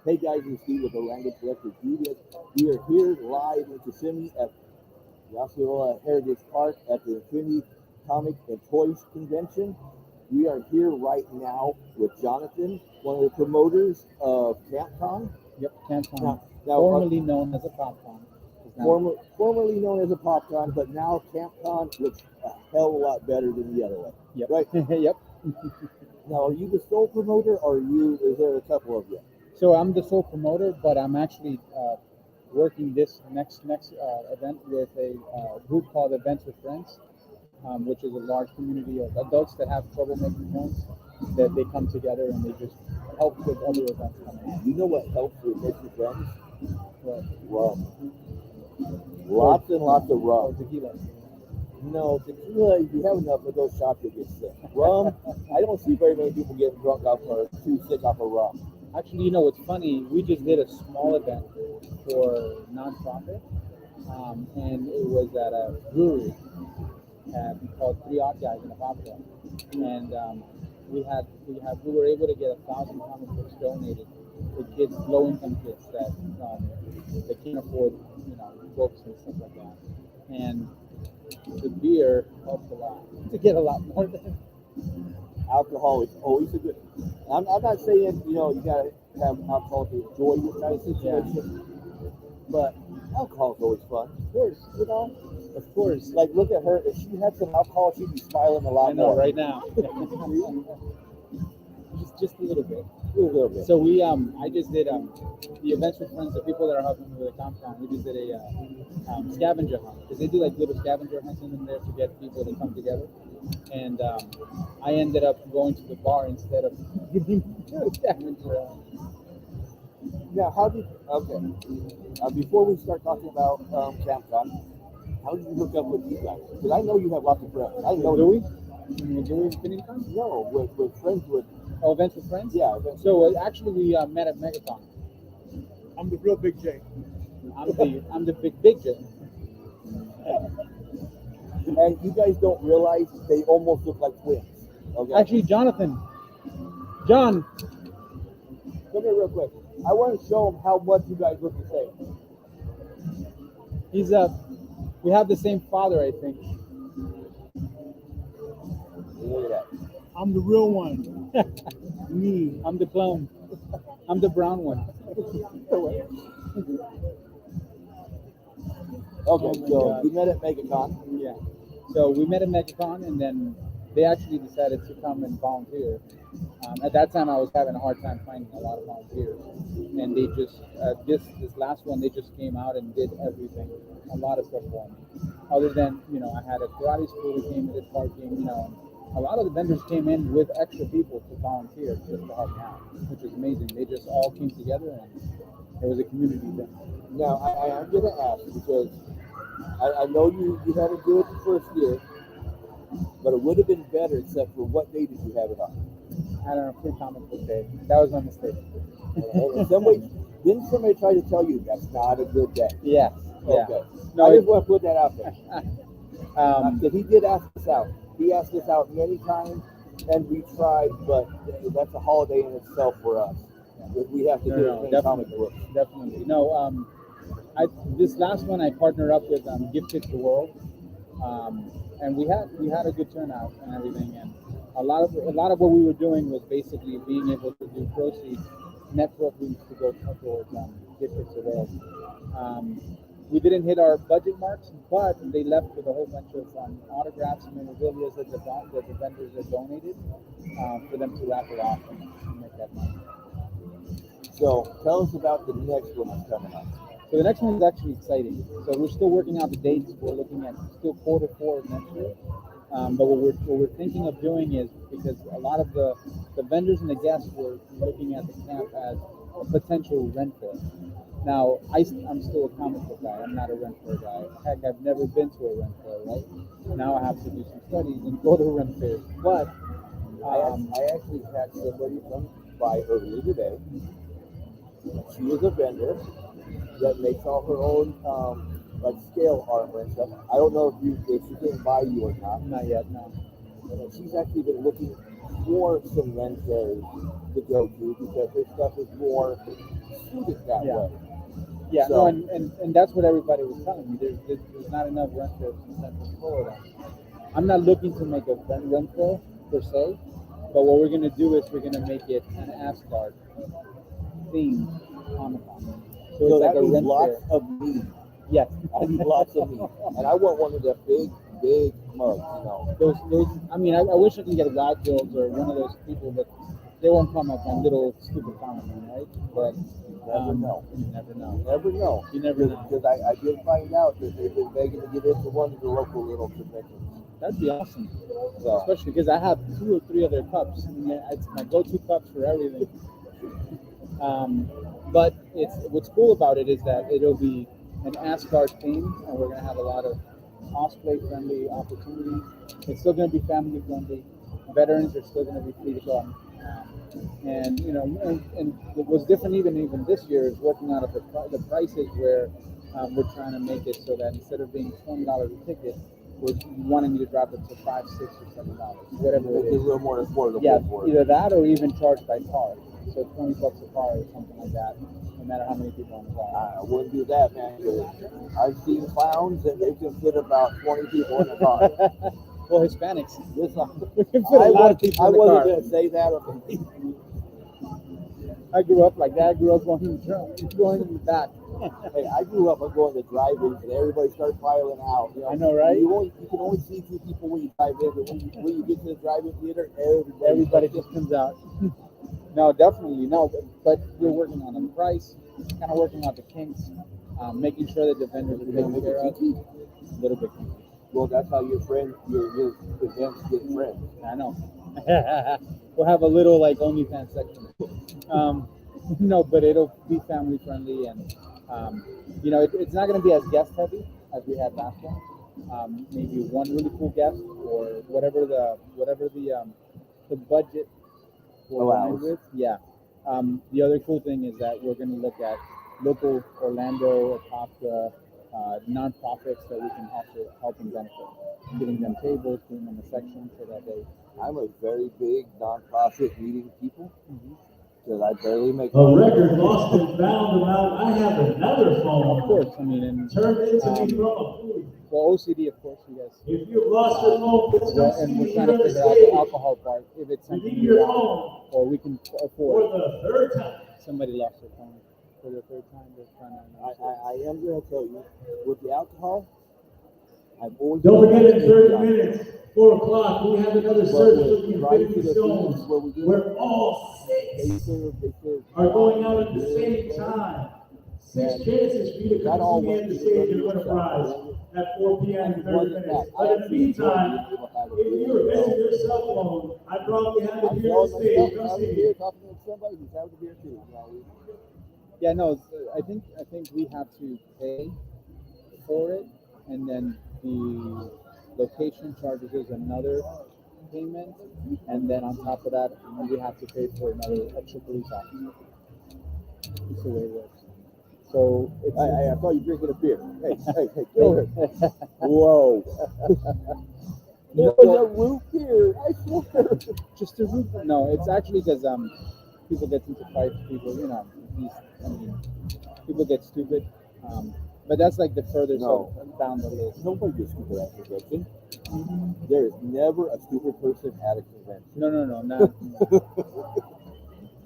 Hey guys, it's Steve with Orlando Collective Media. We are here live in Kissimmee at the Osceola Heritage Park at the Infinity Comic and Toys Convention. We are here right now with Jonathan, one of the promoters of CampKon. Yep, CampKon, Now, formerly known as a PopCon. formerly known as a PopCon, but now CampKon looks a hell of a lot better than the other one. Yep. Right? Yep. Now, are you the sole promoter, or is there a couple of you? So I'm the sole promoter, but I'm actually working this next event with a group called Events with Friends, which is a large community of adults that have trouble making friends. That they come together and they just help with other events coming up. You know what helps with making friends? What? Rum. Lots and lots of Or rum. tequila. No, tequila, if you have enough of those shots, you'll get sick. Rum, I don't see very many people getting drunk off or too sick off of rum. Actually, you know what's funny? We just did a small event for nonprofit, and it was at a brewery called Three Odd Guys in a Pop Club, and we were able to get 1,000 comic books donated to kids, low-income kids that they can't afford, books and stuff like that, and the beer helped a lot to get a lot more than. Alcohol is always a good. I'm not saying you gotta have alcohol to enjoy this kind of situation, but alcohol is always fun. Of course, Of course. Like look at her. If she had some alcohol, she'd be smiling a lot I know, more. right now. just a little bit. A little bit. So we I just did the events with friends, the people that are helping me with the CampKon. We just did a scavenger hunt because they do like little scavenger hunts in there to get people to come together. And I ended up going to the bar instead of getting the scavenger hunt. Now, before we start talking about CampKon, how did you hook up with these guys? Because I know you have lots of friends. I know Louis? Louis Infinity Con? No, with friends with. Oh, events with friends? Yeah. Events. So actually, we met at MegaCon. I'm the real Big J. I'm the big J. And you guys don't realize they almost look like twins. Okay. Actually, Jonathan. John. Come here real quick. I want to show them how much you guys look the same. He's we have the same father, I think. Look at that. I'm the real one. Me. I'm the clone. I'm the brown one. Okay, so God. you met at MegaCon. Yeah. So we met at MegaCon, and then they actually decided to come and volunteer. At that time, I was having a hard time finding a lot of volunteers, and they just this last one they just came out and did everything, a lot of stuff for me. Other than I had a karate school that came, did parking, a lot of the vendors came in with extra people to volunteer just to help me out, which is amazing. They just all came together, and it was a community thing. Now, I am going to ask because I know you had a good first year, but it would have been better except for what day did you have it on? I don't know, Free Comic Book Day. That was my mistake. Didn't somebody try to tell you that's not a good day? Yeah. Okay. No, I just want to put that out there. Um, Because he did ask us out. He asked us out many times, and we tried, but that's a holiday in itself for us. We have to do it in comic books. Definitely. No, this last one I partnered up with Gifted the World, and we had a good turnout and everything. And a lot of what we were doing was basically being able to do proceeds, net proceeds to go towards Gifted the World. We didn't hit our budget marks, but they left with a whole bunch of autographs and memorabilia that the vendors had donated for them to wrap it off and make that money. So tell us about the next one that's coming up. So the next one is actually exciting. So we're still working out the dates. We're looking at still Q4 of next year. But what we're thinking of doing is, because a lot of the vendors and the guests were looking at the camp as a potential rent fair. Now, I'm still a comic book guy. I'm not a rent fair guy. Heck, I've never been to a rent fair, right? Now I have to do some studies and go to rent fairs. But I actually had somebody come by earlier today. She is a vendor that makes all her own like scale armor and stuff. I don't know if she came by you or not. not yet, no. She's actually been looking for some renters to go to because their stuff is more suited that Yeah. way. Yeah, So- no, and that's what everybody was telling me. There's not enough rentals in Central Florida. I'm not looking to make a rental per se, but what we're gonna do is we're gonna make it an Asgard themed Comic-Con. So it's So like that a means rent lots fair. of meat. Yes. I need lots of meat. And I want one of the big mugs, you know. Those. I mean, I wish I can get Wild Bills or one of those people, but they won't come up on little stupid Comic-Con, right? But Never know. you never know. Never know. You never know. Because I did find out that they've been begging to get into one of the local little conventions. That'd be awesome. So Especially because I have 2 or 3 other cups. I mean, it's my go-to cups for everything. But what's cool about it is that it'll be an Asgard theme, and we're gonna have a lot of cosplay-friendly opportunities. It's still gonna be family-friendly. Veterans are still gonna be free to come. And you know, and what's different even this year is working out of the prices where we're trying to make it so that instead of being $20 a ticket, we're wanting you to drop it to $5, $6, or $7, whatever make it it a is. little more affordable Yeah, for it. either that or even charge by card. So $20 a card or something like that, no matter how many people on the car. I wouldn't do that, man. 'Cause I've seen clowns and they can fit about 20 people in a car. Well, Hispanics. This, We can fit a lot of people I in the wasn't car. going to say that. I grew up like that. I grew up going in the back. Hey, I grew up on going to drive-ins and everybody started piling out. You know, I know, right? You can only see 2 people when you drive in, but when you get to the drive-in theater, Everybody just comes out. No, definitely no. But we're working on the price, kind of working out the kinks, making sure that the vendors are taken care of. A little bit kinky. Well, that's how your events get friends. I know. We'll have a little like OnlyFans section. No, but it'll be family friendly, and you know, it's not going to be as guest heavy as we had last one. Maybe one really cool guest, or whatever the budget will align Allows. with. Yeah. The other cool thing is that we're going to look at local Orlando, Apopka, nonprofits that we can also help and benefit, giving them tables, giving them a section so that they. I'm a very big nonprofit meeting people because I barely make A record lost and found about, I have another phone. Of course, I mean, and Turned into me from a food. well, O.C.D. of course, you guys. If you've lost your phone, please Well, come and see we're me trying to on the figure out the stage alcohol part, if it's You something need we your want phone or we can for afford. the 3rd time. Somebody lost their phone for the 3rd time. They're trying to. I am going to tell you, with the alcohol, I've always Don't forget in 30 done- minutes, 4 o'clock, we have another But search with for the Rise to Infinity the Stones, Phoenix, where we do where all 6 they serve are going out at the beer, same time. 6 chances for you to That all come see me went at the to stage the and win a prize at 4 p.m. in 30 wasn't minutes. that. But in the meantime, if you're missing your cell phone, I probably have it I'm here on telling stage. myself, Come I'm see me. here talking to somebody who's having a beer too. You know, Yeah, no, I think we have to pay for it, and then the location charges is another payment, and then on top of that, we have to pay for another extra police officer. That's the way it works. So it's I saw you drinking a beer. Hey, get over here. Whoa. It was a root beer. I swear. just a root. No, it's actually because people get into fights. People, you know, people get stupid. But that's like the furthest No. down the list. Nobody gets stupid at a convention. There is never a stupid person at a convention. No, not.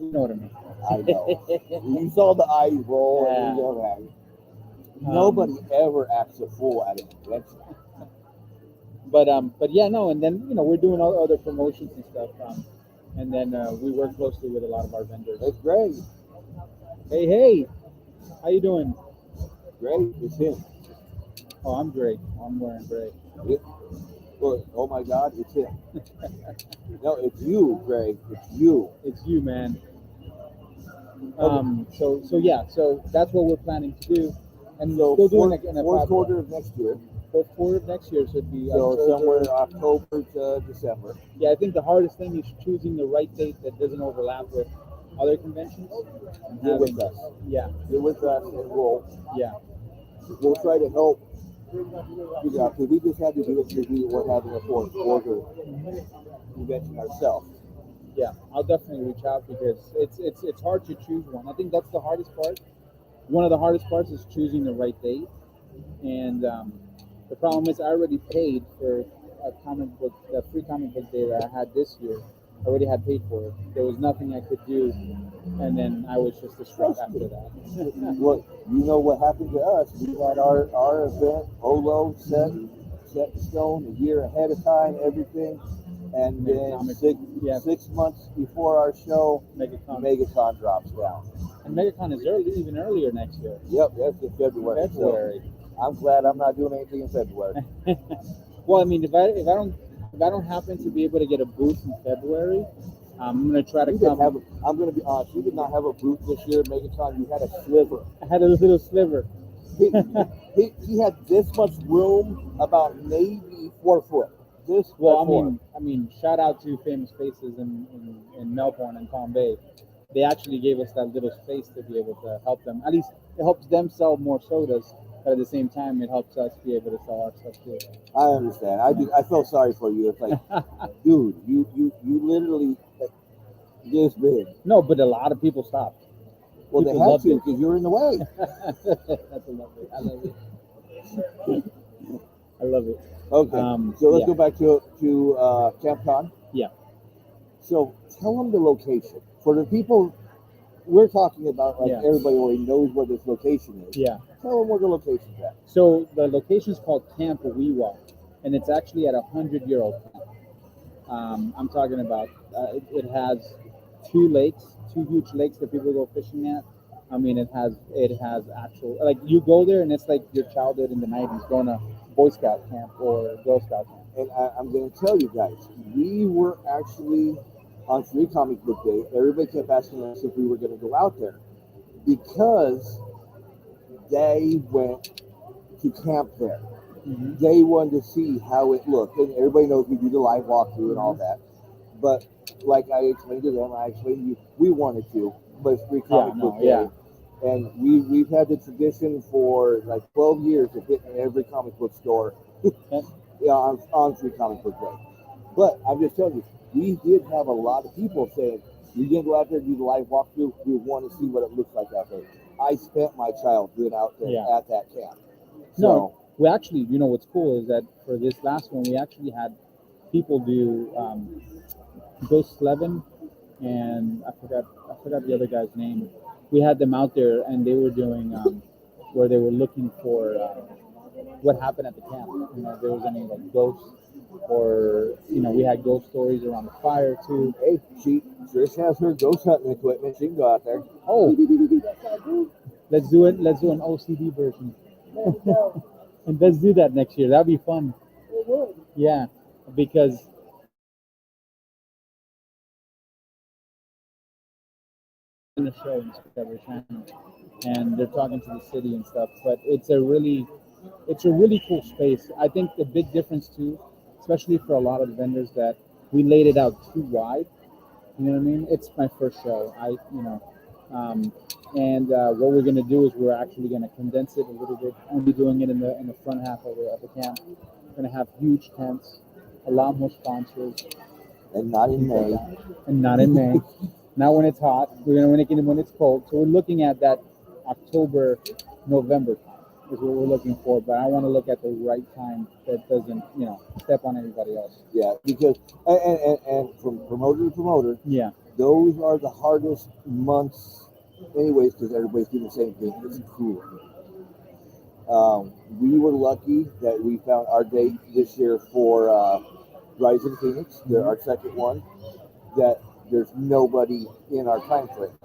You know what I mean. I know. You saw the eyes roll and you know that. Nobody ever acts a fool at a convention. But yeah, no, and then we're doing all other promotions and stuff, and then we work closely with a lot of our vendors. That's great. Hey, how you doing? Great. It's him. Oh, I'm great. I'm wearing gray. Look, oh my God, it's him. No, it's you, Greg. It's you. It's you, man. So yeah, so that's what we're planning to do, and So still doing it in a fourth private- quarter of next year. fourth quarter of next year, so it'd be So October. somewhere October to December. Yeah, I think the hardest thing is choosing the right date that doesn't overlap with other conventions. And Get with having- us. Yeah, Get with us, and yeah. we'll try to help. Because we just had to do it because we were having a fourth quarter convention ourselves. Yeah, I'll definitely reach out because it's hard to choose one. I think that's the hardest part. One of the hardest parts is choosing the right date, and the problem is I already paid for a comic book, the free comic book day that I had this year. I already had paid for it. There was nothing I could do, and then I was just distraught after that. Well, you know what happened to us? We had our event, Olo, set in stone a year ahead of time, everything. And then Yeah. 6 months before our show, Megacon drops down. And MegaCon is early, even earlier next year. Yep, that's in February. February. So I'm glad I'm not doing anything in February. Well, I mean, if I don't happen to be able to get a booth in February, I'm gonna try to come. I'm gonna be honest. You did not have a booth this year, Megacon. You had a sliver. I had a little sliver. He had this much room, about maybe 4 foot. I mean, shout out to Famous Faces in Melbourne and Palm Bay. They actually gave us that little space to be able to help them. At least it helps them sell more sodas, but at the same time, it helps us be able to sell our stuff too. I understand. I felt sorry for you. It's like, dude, you literally this big. No, but a lot of people stopped. Well, People they had loved to it. because you were in the way. That's lovely. I love it. I love it. Okay, so let's yeah. go back to CampKon. Yeah. So tell them the location for the people we're talking about. Like Yeah. everybody already knows where this location is. Yeah. Tell them where the location's at. So the location is called Camp Weewalk, and it's actually at 100-year-old camp. I'm talking about it has two huge lakes that people go fishing at. I mean, it has actual, like, you go there and it's like your childhood in the 90s going to Boy Scout camp or Girl Scout camp. And I'm going to tell you guys, we were actually on Free Comic Book Day. Everybody kept asking us if we were going to go out there because they went to camp there. Mm-hmm. They wanted to see how it looked. And everybody knows we do the live walkthrough and all that. But like I explained to them, I explained to you, we wanted to, but it's Free Comic Book Day. Yeah. And we've had the tradition for like 12 years of hitting every comic book store on Free Comic Book Day. But I'm just telling you, we did have a lot of people saying, we didn't go out there and do the live walkthrough. We want to see what it looks like out there. I spent my childhood out there at that camp. No, we actually, you know, what's cool is that for this last one, we actually had people do Ghost Slevin, and I forgot the other guy's name. We had them out there, and they were doing where they were looking for what happened at the camp. You know, if there was any like ghosts, or you know, we had ghost stories around the fire too. Hey, Trish has her ghost hunting equipment. She can go out there. Oh, let's do it. Let's do an O.C.D version. And let's do that next year. That'd be fun. It would. Yeah, because in the show in Discovery Channel, and they're talking to the city and stuff. But it's a really cool space. I think the big difference too, especially for a lot of the vendors, that we laid it out too wide. You know what I mean? It's my first show. And what we're gonna do is we're actually gonna condense it a little bit. Only doing it in the front half of the camp. We're gonna have huge tents, a lot more sponsors. And not in May. And not in May. Not when it's hot. We're gonna make it when it's cold. So we're looking at that October, November time is what we're looking for. But I want to look at the right time that doesn't, you know, step on anybody else. Yeah, because and from promoter to promoter, Yeah. those are the hardest months, anyways, because everybody's doing the same thing. It's cooler. We were lucky that we found our date this year for Rising Phoenix, our second one. That there's nobody in our time frame.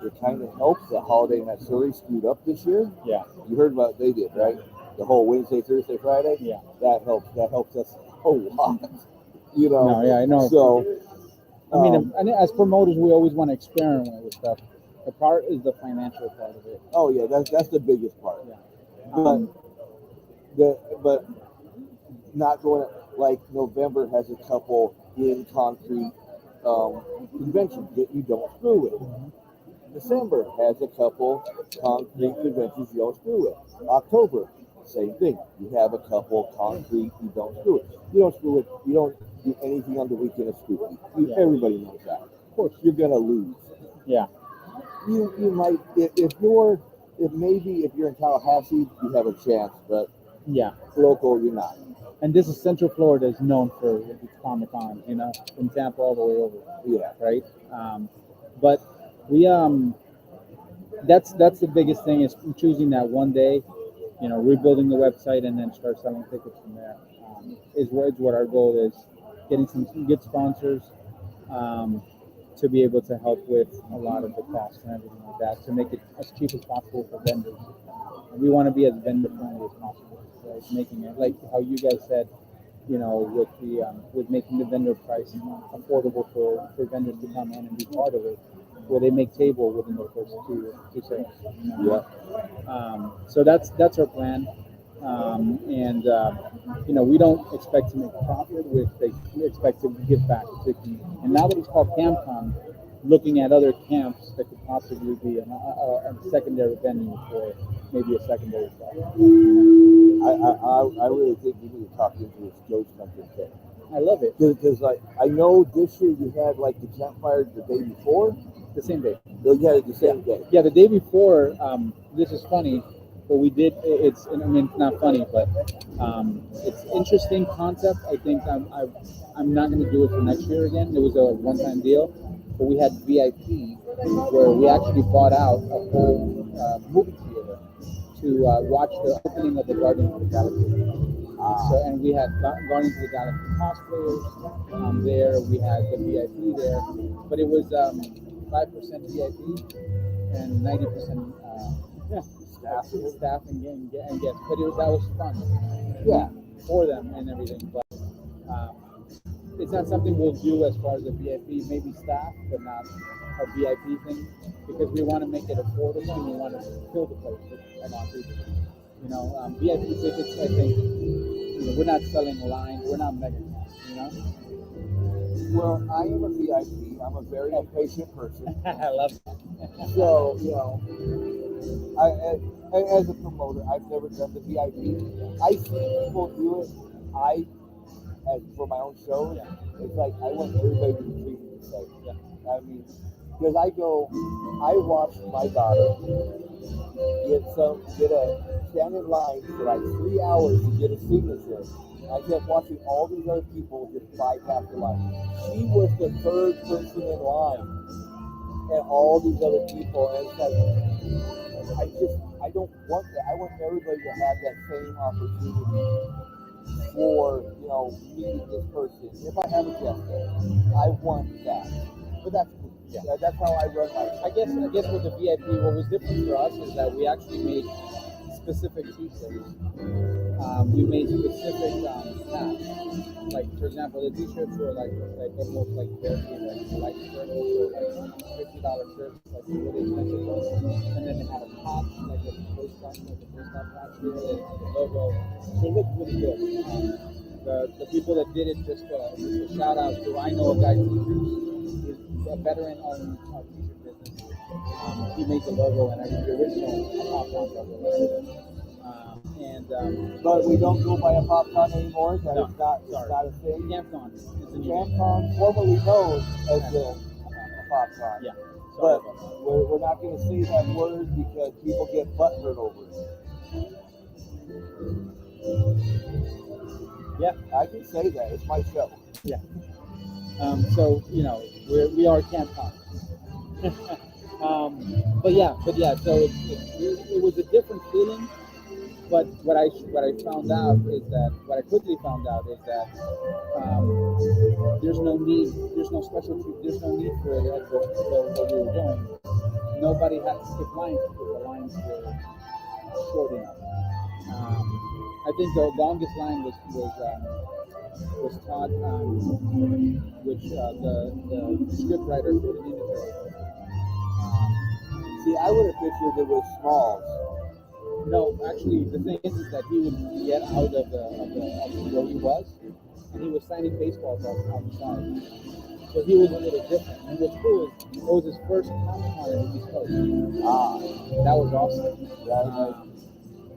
It kind of helps. The Holiday Matsuri screwed up this year. Yeah. You heard about what they did, right? The whole Wednesday, Thursday, Friday. Yeah. That helps. That helps us a lot. You know. No, yeah, I know. So, I mean, and as promoters, we always want to experiment with stuff. The part is the financial part of it. oh yeah, that's the biggest part. Yeah. But not going like November has a couple in concrete conventions that you don't screw with. December has a couple concrete conventions you don't screw with. October, Same thing. You have a couple concrete. You don't screw it. You don't screw it. You don't do anything on the weekend of screwing. Yeah. Everybody knows that. Of course, you're gonna lose. Yeah. You might if you're in Tallahassee, you have a chance, but Yeah. local, you're not. And this is Central Florida is known for its CampKon, you know, from Tampa all the way over, Yeah. right? But we that's the biggest thing is choosing that one day, you know, rebuilding the website and then start selling tickets from there. Is what our goal is, getting some good sponsors to be able to help with a lot of the costs and everything like that to make it as cheap as possible for vendors. And we want to be as vendor friendly as possible, right? Making it like how you guys said, you know, with making the vendor price affordable for vendors to come in and be part of it, where they make table within the first two sales. You know? Yeah. So that's our plan, and you know, we don't expect to make a profit. We expect to give back to the community. And now that it's called CampKon, looking at other camps that could possibly be a secondary venue for maybe a secondary site. I really think we need to talk into this ghost hunting thing. I love it. Because like I know this year you had like the campfire the day before. The same day. You had it the same day. Yeah, the day before. This is funny, but we did. It's I mean it's not funny, but it's interesting concept. I think I'm not going to do it for next year again. It was a one-time deal, but we had VIP where we actually bought out a whole movie theater to watch the opening of the Guardians of the Galaxy. So, and we had Guardians of the Galaxy cosplayers there. We had the VIP there, but it was 5% VIP and 90% staff and guests. But that was fun. Yeah. For them and everything. But it's not something we'll do as far as a VIP, maybe staff, but not a VIP thing, because we want to make it affordable and we want to fill the place with a lot of people. You know, VIP tickets, I think, you know, we're not selling lines, we're not mega, you know? Well, I am a VIP. I'm a very impatient person. I love that. So, you know, I as a promoter, I've never done the VIP. I see people do it. As for my own show, it's like I want everybody to be treated the same. Yeah. I mean, because I watch my daughter stand in line for like 3 hours to get a signature. I kept watching all these other people just bypass the line. She was the third person in line, and all these other people, and it's like I don't want that. I want everybody to have that same opportunity for, you know, meeting this person. If I have a guest there, I want that. But that's how I run my. I guess with the VIP, what was different for us is that we actually made specific t-shirts. We made specific hats. Like for example, the t-shirts were like almost like very like light shirts, or like $50 shirts, like really expensive ones. And then they had a patch, like a postcard patch here, and the logo. So it looked really good. The people that did it, just a shout out to, I know a guy who's a veteran on t-shirt business. He made the logo and the original CampKon logo. But we don't go by a popcorn anymore. That No, it's not a thing. CampKon is the new CampKon, formerly known as the popcorn. Yeah. But we're not going to say that word because people get butthurt over it. Yeah, I can say that. It's my show. Yeah. So you know, we are CampKon. But yeah. So it was a different feeling. But what I found out is that what I quickly found out is that there's no need for what we were doing. Nobody had to skip lines because the lines were short enough. I think the longest line was Todd, which the script writer put it into. See, I would have pictured it was Smalls. No, actually, the thing is that he would get out of where he was, and he was signing baseballs on the side. So he was a little different. And what's cool is it was his first CampKon in the East Coast. That was awesome.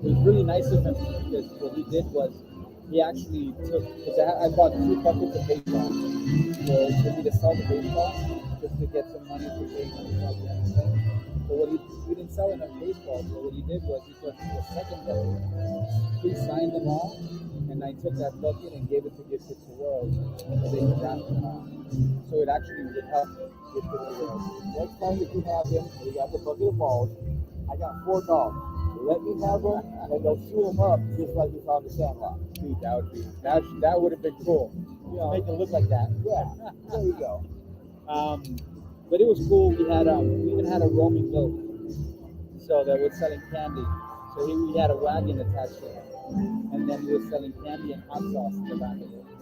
it was really nice of him because what he did was he actually took, because I bought 2 buckets of baseball for me to sell the baseball just to get some money to pay for the thing. But what he didn't sell enough baseball, so what he did was he took the second bucket, he signed them all, and I took that bucket and gave it to Give Kids the World, and they wrapped them up. So it actually would help Give Kids the World. Next time that you have him, we got the bucket of balls. I got 4 dogs. Let me have them, and they'll chew them up just like we saw in the Sandlot. Dude, that would have been cool. You know, Make it look like that. yeah, there you go. But it was cool. We even had a roaming goat, so that was selling candy. So we had a wagon attached to it, and then he was selling candy and hot sauce in the back of it. I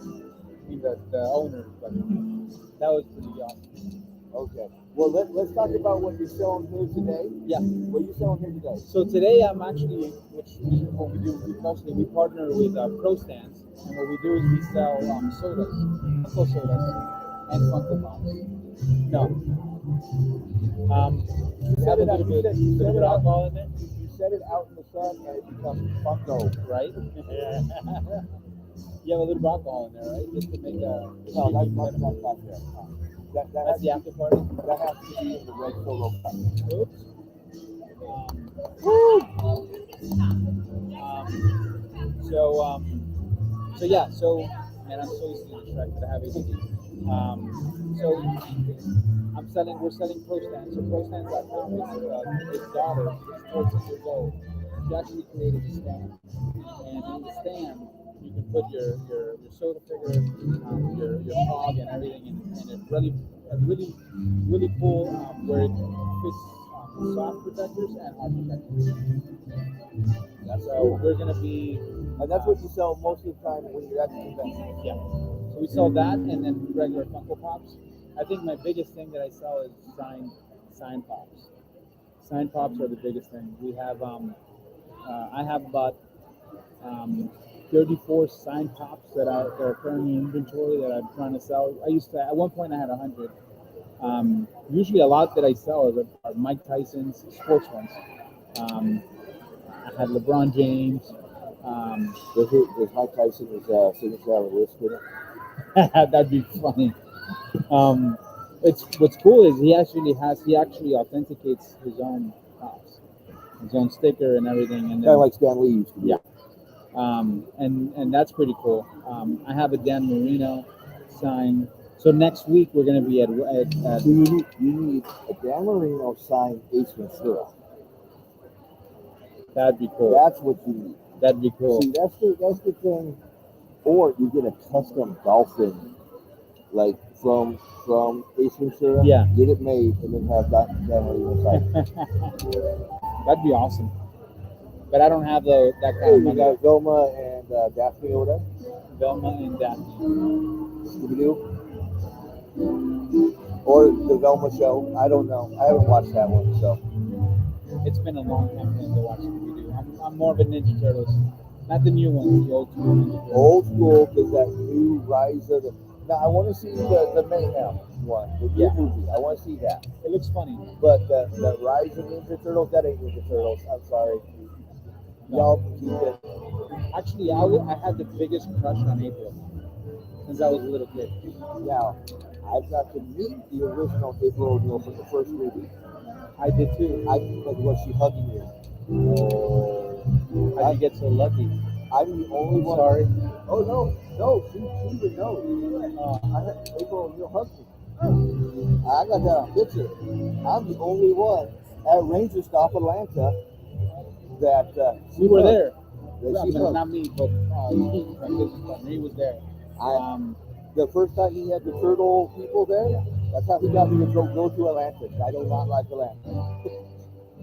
mean, the owner, but that was pretty awesome. Okay. Well, let's talk about what you're selling here today. Yeah. What are you selling here today? So today I'm actually, what we do, we partner with Pro Stands, and what we do is we sell sodas, Funko sodas, and Funko Pops. No. You Have a set it out- little you bit, set- you set little it bit out- alcohol in there, You set it out in the sun, and it becomes Funko. right? You have a little alcohol in there, right? Just to make a. No, that's not there. That That's has the after party. that has to be in the red solo cup. Oops. So yeah, so man, I'm so easily distracted. I have ADD. So we're selling Pro Stands. So ProStands.com is his daughter, who's 14 years old. She actually created a stand, and in the stand you can put your soda figure, your fog and everything, and it's really cool where it fits soft protectors and hard protectors. So we're gonna be, And that's what you sell most of the time when you're at the convention. yeah. So we sell that and then regular Funko Pops. I think my biggest thing that I sell is sign pops. Sign pops are the biggest thing. We have I have about 34 sign pops that are currently in inventory that I'm trying to sell. At one point I had 100. Usually a lot that I sell are Mike Tyson's sports ones. I had LeBron James. Does Mike Tyson signature have a wrist in it? That'd be funny. What's cool is he actually authenticates his own pops, his own sticker and everything, and Kind of like Stan Lee used to do. Yeah. And that's pretty cool. I have a Dan Marino sign. So next week we're gonna be at So you need a Dan Marino signed Ace Ventura. that'd be cool. That's what you need. That'd be cool. See, that's the thing. Or you get a custom dolphin, like from Ace Ventura. Yeah. Get it made and then have Dan Marino sign. That'd be awesome. But I don't have that kind of You money. got Velma and Daphne over there. Velma and Daphne. Scooby-Doo. Or the Velma show. I don't know. I haven't watched that one, so. It's been a long time since I watched Scooby-Doo. I'm more of a Ninja Turtles. Not the new ones, the old school Ninja Turtles. Old school, because that new Rise of the. Now, I want to see the Mayhem one, the new Yeah. movie. I want to see that. It looks funny. But the Rise of Ninja Turtles, that ain't Ninja Turtles. I'm sorry. Y'all can keep it. Actually, I had the biggest crush on April since I was a little kid. Now, I've got to meet the original April O'Neil from the first movie. I did too. But was she hugging you? How'd you get so lucky? I'm the only one. Sorry. Oh, no, she would know. I had April O'Neil hug me. I got that on picture. I'm the only one at Ranger Stop Atlanta that We were there. that she hugged. Not me, but he, my business partner, he was there. The first time he had the turtle people there, that's how he got me to go to Atlanta. I do not like Atlanta.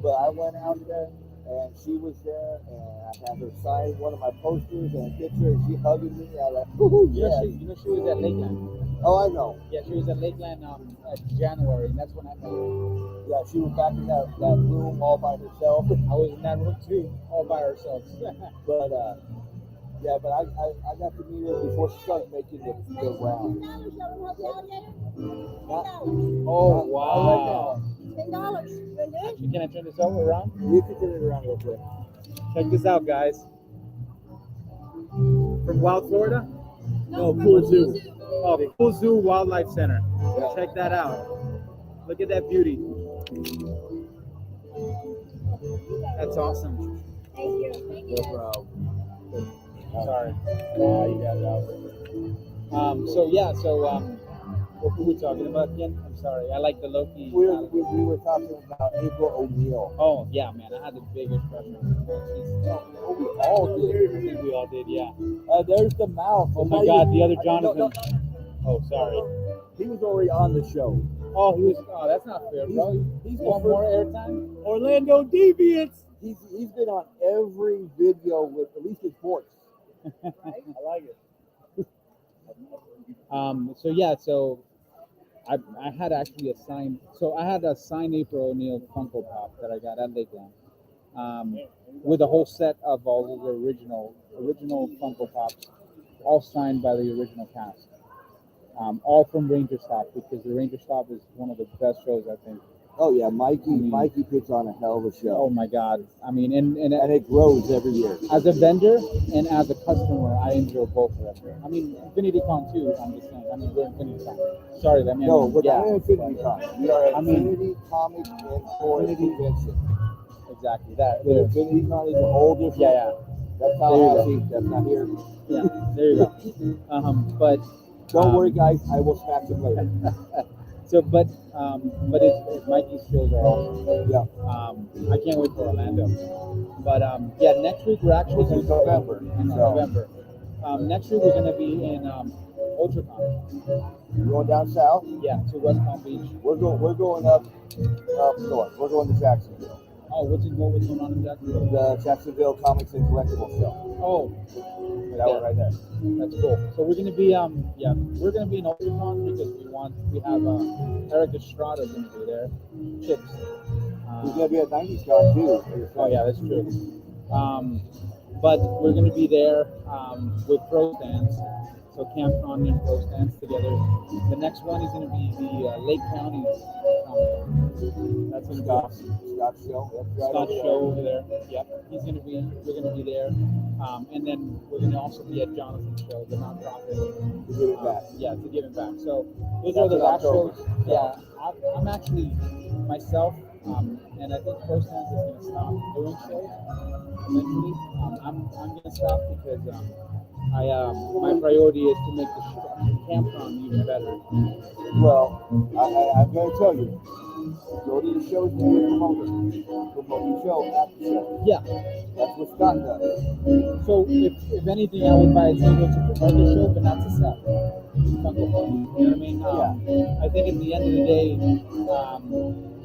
But I went out there, and she was there, and I had her sign one of my posters and a picture, and she hugging me. I was like, woohoo, yeah. You know she was at Lakeland. Oh, I know. Yeah, she was at Lakeland at January, and that's when I met her. Yeah, she was back in that room all by herself. I was in that room too, all by ourselves. But I got to meet her before she started making the rounds. Oh, Not wow. right $10. Can I turn this over around? now. You can turn it around real quick. Check this out, guys. From Wild Florida? No, Cool Zoo. Oh, Cool Zoo Wildlife Center. Yeah. Check that out. Look at that beauty. That's awesome. Thank you. Thank you. No problem. Sorry. You got that. So what were we talking about again? I'm sorry. I like the Loki. We were talking about April O'Neil. Oh yeah, man. I had the biggest crush on her. We all did. I think we all did. Yeah. There's the mouth. Oh my God, the other Jonathan. Oh, sorry. He was already on the show. Oh, he was. Oh, that's not fair, bro. He's You want more airtime? Orlando Deviants. He's been on every video with at least his voice. I like it. So I had actually a signed. So I had a signed April O'Neil Funko Pop that I got at Lakeland, with a whole set of all of the original Funko Pops, all signed by the original cast. All from Ranger Stop, because the Ranger Stop is one of the best shows, I think. Oh yeah, Mikey puts on a hell of a show. Oh my God! I mean, and it grows every year. as a vendor and as a customer, I enjoy both of them. I mean, Infinity Con too. I'm just saying. I mean, we're Infinity Con. Sorry, that man. No, we're yeah, not Infinity Con. We are I mean- Infinity Comic and Toy Convention. exactly that. The Infinity Con is a whole different. Yeah. That's There you Tallahassee. That's not here. Yeah, there you go. But Don't worry, guys. I will smack them later. but Mikey's shows are awesome. Yeah. I can't wait for Orlando. But next week we're actually This is November. in So November. Next week we're gonna be in UltraCon. we're going down south. Yeah, to West Palm Beach. We're going up north. We're going to Jacksonville. Oh, what's going on in Jacksonville? The Jacksonville Comics and Collectibles Show. Oh, That one right there. that's cool. So we're gonna be we're gonna be in UltraCon because we have Eric Estrada gonna be there. Chips. He's going to be at 90s Con too. Oh yeah, that's true. But we're going to be there with pro stands, so CampKon and pro stands together. The next one is going to be the Lake County Comic-Con. That's going to be awesome. Scott Show. That's right Scott over Show over there. Yep, we're going to be there, and then we're going to also be at Jonathan's show, the nonprofit. To give it back. Yeah, to give it back. So those That's are the in last October. shows. Yeah, I'm actually myself. And I think Pro Stance is going to stop doing shows eventually. I'm going to stop because my priority is to make the CampKon even better. Well, I'm going to tell you. Go to the shows and promote it. Promote the show after the show. Yeah. That's what Scott does. So if anything, I would buy a table to promote the show, but not to sell. Funko Pop. You know what I mean? I think at the end of the day,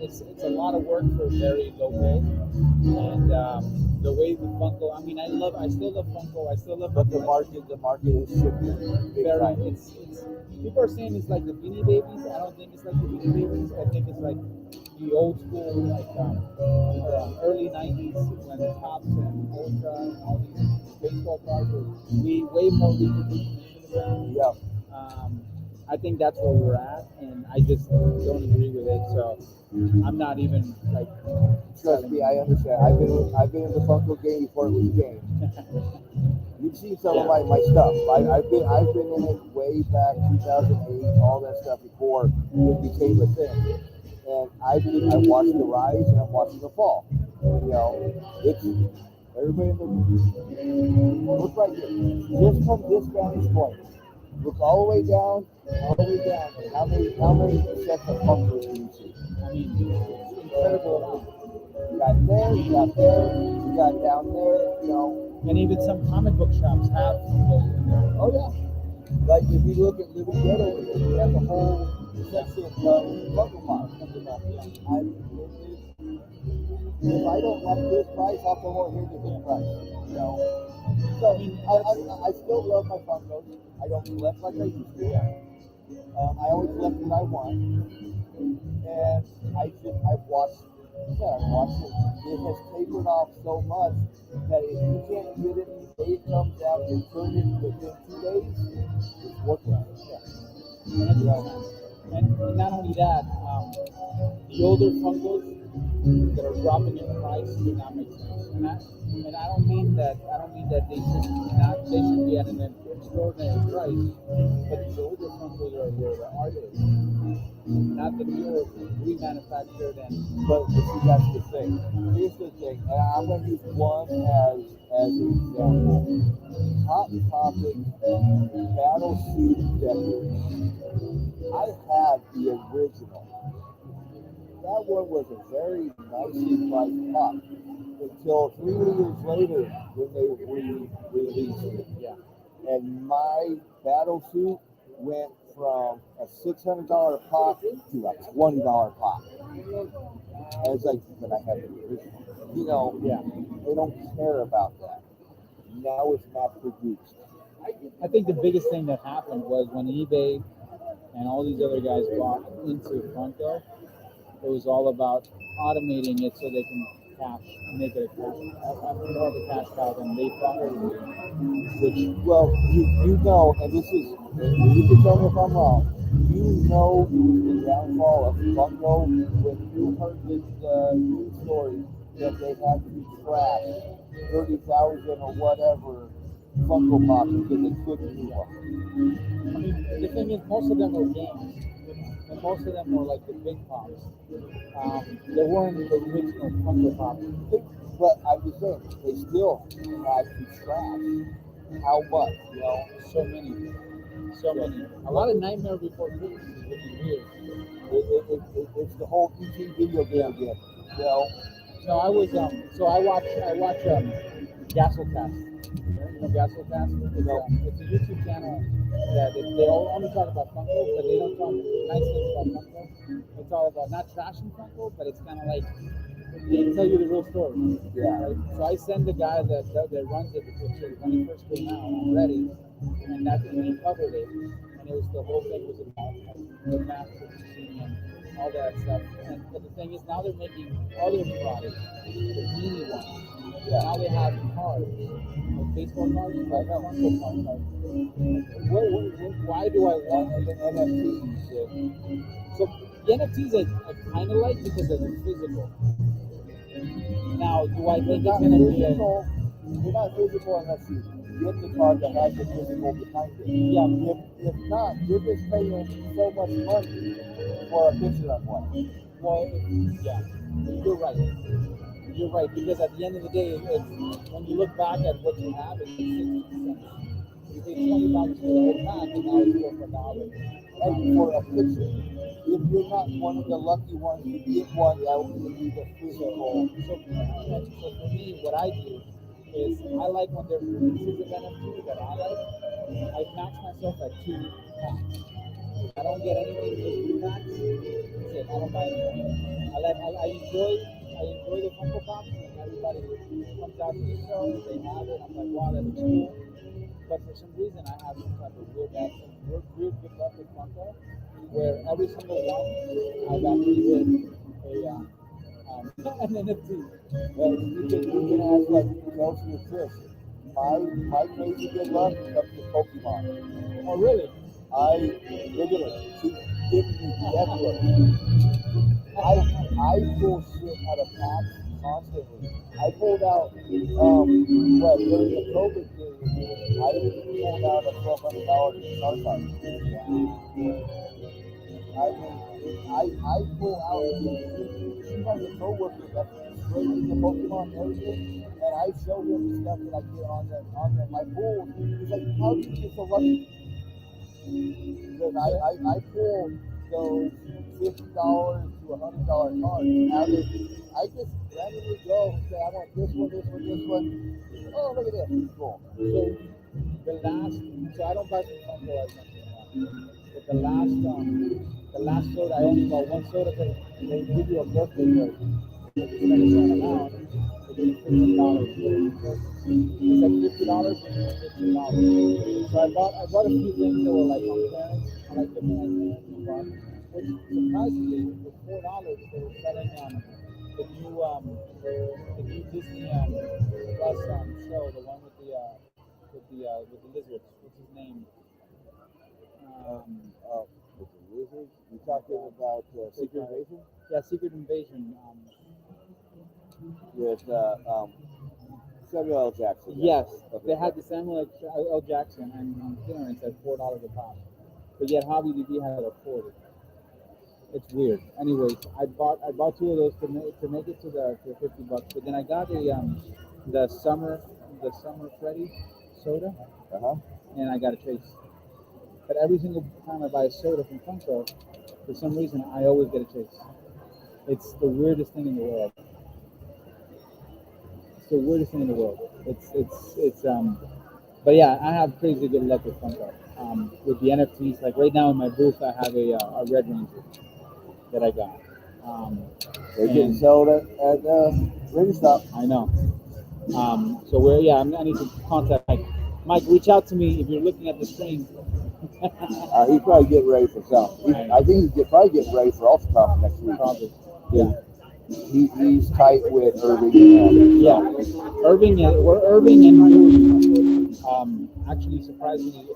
it's a lot of work for very low pay, and the way the Funko. I mean, I still love Funko. I still love. But the market is shifting. Big Very. time. It's people are saying it's like the Beanie Babies. I don't think it's like the Beanie Babies. I think it's like the old school, like early '90s when the Tops and Ultra and all these baseball cards were way more reproduced. Yeah. I think that's where we're at, and I just don't agree with it. So I'm not even like. Trust me, I understand. I've been in the Funko game before it was a game. You've seen some of my stuff. I've been in it way back 2008, all that stuff before it became a thing. And I watched the rise and I'm watching the fall. You know, it's everybody in the look right here. Just from this vantage point. Look all the way down, and how many sets of Funkos do you see? I mean, it's incredible amount. You got there, you got there, you got down there, you know. And even some comic book shops have those in there. Oh yeah. Like if you look at Living Dead over here, you have the whole section of Funko Pop. If I don't like this price, I'll come over here to this price. You know. So I still love my Funkos. I don't collect like I used to. I always collect what I want, and I've watched it. It has tapered off so much that if you can't get it the day it comes out and turn it within 2 days, it's worthless. And not only that, the older Funkos, that are dropping in price, that makes sense. And I don't mean that they should be at an extraordinary price, but the older Funkos are where the art is, not the newer remanufactured and But see, that's the thing. Here's the thing, and I'm going to use one as an example. Hot Topic Battle Suit Deckers. I have the original. That one was a very nicely priced pop until 3 years later when they released it. yeah. And my battle suit went from a $600 pop to a $20 pop. And it's like, but I have the original. You know, Yeah. they don't care about that. Now it's mass produced. I think the biggest thing that happened was when eBay and all these other guys bought into Funko, it was all about automating it so they can make it more of a cash cow than they thought it would be. Which, Well, you know, and this is, you can tell me if I'm wrong. You know, it was the downfall of Funko when you heard this news story that they had to trash 30,000 or whatever Funko Pops because they couldn't do one. I mean, the thing is, most of them were games, and most of them were like the big pops. They weren't the original Funko Pops. But I'm just saying, they still had to trash how much, you know? So many. A lot of Nightmare Before Christmas, which is weird. It's the whole ET video game again, you know? No, I was so I watch Gasolcast. You know Gasolcast? It's a YouTube channel that they all only talk about Funko, but they don't talk nice things about Funko. It's all about not trashing Funko, but it's kind of like they tell you the real story. Yeah. Right? So I send the guy that runs it when it first came out already, and that's when he covered it, and it was the whole thing was about the mass producing and all that stuff. But the thing is, now they're making other products, the teeny ones. Yeah. Now they have cards, like baseball cards, like Funko Pop cards. Why do I want And the NFTs. So the NFTs I kind of like because they're physical. Now, do I think it's going to be a... They're not physical unless you get the card that has the physical behind it. Yeah. If not, you're just paying so much money for a picture of one. Well, yeah, you're right. You're right, because at the end of the day, when you look back at what you have, it's 60 cents. You pay $20 for the whole pack, and now it's worth $1. And for a picture. If you're not one of the lucky ones to get one, that will give you the physical. So for me, what I do is I like when there are pieces of NFT that I like, I max myself at 2 packs. If I don't get anything for 2 packs, that's it. I don't buy anything. I enjoy the Funko Pops and everybody comes out to the show, they have it, I'm like, wow, that looks cool. But for some reason, I have some type of real good luck with Funko, where every single one I've actually hit an NFT. Well, you can ask like Kelsey or Chris. My crazy good luck comes to Pokemon. Oh, really? Look at it. She's giving me Deathloop. I pull shit out of packs constantly. I pulled out, during the COVID period, I pulled out a $1,200 Charizard. I pull out, she has a coworker that's straight into Pokemon and everything, and I show him the stuff that I get on my pool. He's like, how do you get so lucky? Because I pull those $50 to $100 cards out of, I just randomly go and say, I want this one. Oh, look at this. Cool. So I don't buy from Funko as much anymore. But the last soda, I only bought one soda because they give you a birthday gift. If you spend a certain amount, they give you $15. It's like $50 So I bought a few things that were like on clearance. I like the clearance, which surprisingly, for $4, they were selling the new Disney Plus show, the one with the lizards. What's his name? With the lizards? You talking about Secret Invasion? Yeah, Secret Invasion. with Samuel L. Jackson. Yes, Okay. they had the Samuel L. Jackson and on clearance at $4 a pop, but yet Hobby Lobby had it at 40. It's weird. Anyways, I bought two of those to make it to the $50, but then I got the summer Freddy soda, and I got a chase. But every single time I buy a soda from Funko, for some reason I always get a chase. It's the weirdest thing in the world. It's the weirdest thing in the world. It's But yeah, I have crazy good luck with Funko. With the NFTs, like right now in my booth, I have a Red Ranger that I got. They getting sold at Ready Stop. I know. So I need to contact Mike. Mike, reach out to me if you're looking at the stream. He's probably getting ready for something. I think he's probably getting ready for Ultra next week. Probably. Yeah. He's tight with Irving. Irving and Louis, actually surprisingly,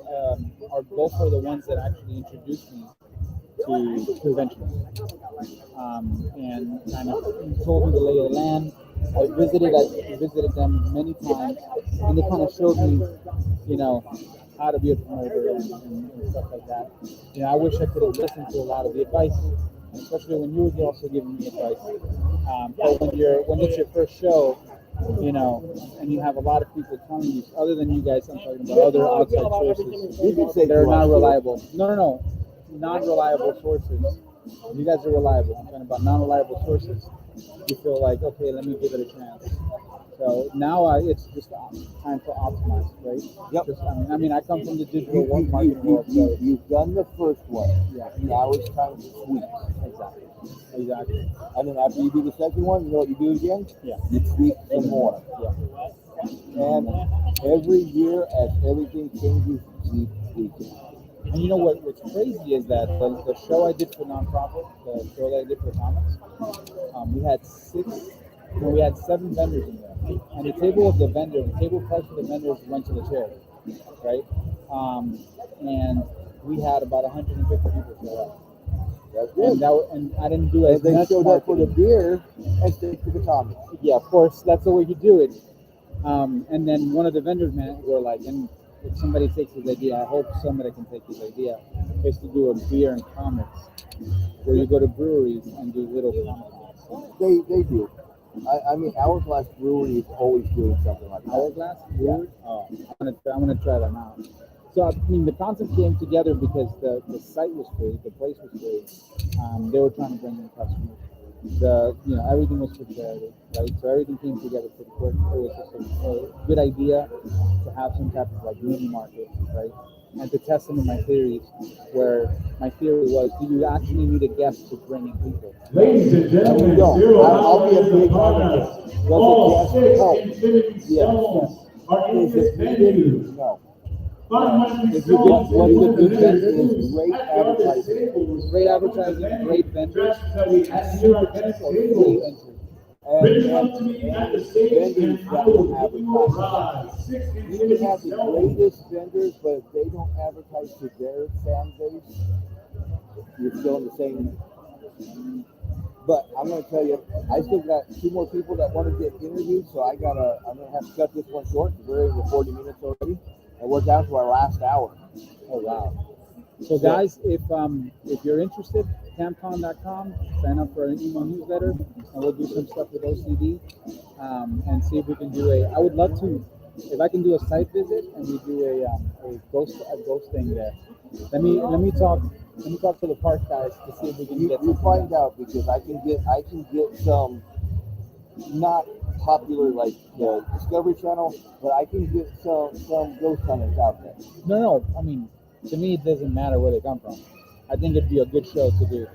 are both of the ones that actually introduced me to conventions. And kind of told me the lay of the land. I visited them many times, and they kind of showed me, how to be a promoter and stuff like that. I wish I could have listened to a lot of the advice, especially when you were also giving me advice. But when it's your first show, and you have a lot of people telling you, other than you guys, I'm talking about other outside sources, they're not reliable. No, non-reliable sources. You guys are reliable. I'm talking about non-reliable sources. You feel like, okay, let me give it a chance. So now it's just time to optimize, right? Yep. I come from the digital marketing world. So you've done the first one. Yeah. Now it's time to tweak. Exactly. And then after you do the second one, you know what you do again? Yeah. You tweak some more. Yeah. And every year, as everything changes, you keep tweaking. And you know what's crazy is that the show I did for nonprofit, the show that I did for comics, we had 7 vendors in there, and the table price for the vendors went to the charity, right? And we had about 150 people show up. That's good. And I didn't do as much. They showed up for the beer and stayed for the comics. Yeah, of course, that's the way you do it. And then one of the vendors, were like, and if somebody takes his idea, I hope somebody can take his idea, is to do a beer and comics, where you go to breweries and do little comics. They do. Hourglass Brewery is always doing something like that. Hourglass Brewery? Yeah. Oh, I'm gonna try them out. So the concept came together because the site was free, the place was free. They were trying to bring in customers. Everything was for charity, right? So everything came together pretty quick. It was just a good idea to have some type of mini market, right? And to test some of my theories, where my theory was, do you actually need a guest to bring in people? Ladies and gentlemen, I'll be a big advocate. all 6 help? Infinity Stones are in Is this it venue. needed? No. 500 If you get stones one in good the vendor, venue. is great I felt this advertising. table was Great advertising, great vendors, Dresses that we had here at this table. Bring it up to me at the stage and I will give you a prize. 6 You can Infinity have the Stones. greatest vendors, but if they don't advertise to their fan base, you're still in the same. But I'm going to tell you, I still got 2 more people that want to get interviewed, so I'm going to have to cut this one short. We're in the 40 minutes already, and we're down to our last hour. Oh wow! So guys, if you're interested, CampKon.com, sign up for an email newsletter, and we'll do some stuff with O.C.D. And see if we can do I would love to, if I can do a site visit and we do a ghost thing there. Let me talk to the park guys to see if we can get. You find out, because I can get some not popular like the Discovery Channel, but I can get some ghost hunters out there. No. To me, it doesn't matter where they come from. I think it'd be a good show to do.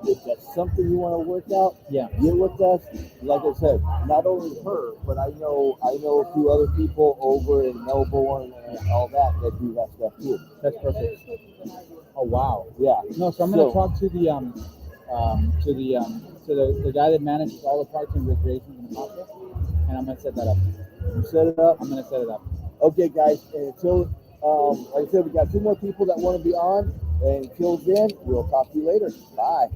If that's something you want to work out, yeah, get with us. Like I said, not only her, but I know a few other people over in Melbourne and all that do that stuff too. That's perfect. Oh wow. Yeah. No, so I'm gonna talk to the guy that manages all the parks and recreations in the market, and I'm gonna set that up. You set it up? I'm gonna set it up. Okay, guys. And until, like I said, we got 2 more people that want to be on. And until then, we'll talk to you later. Bye.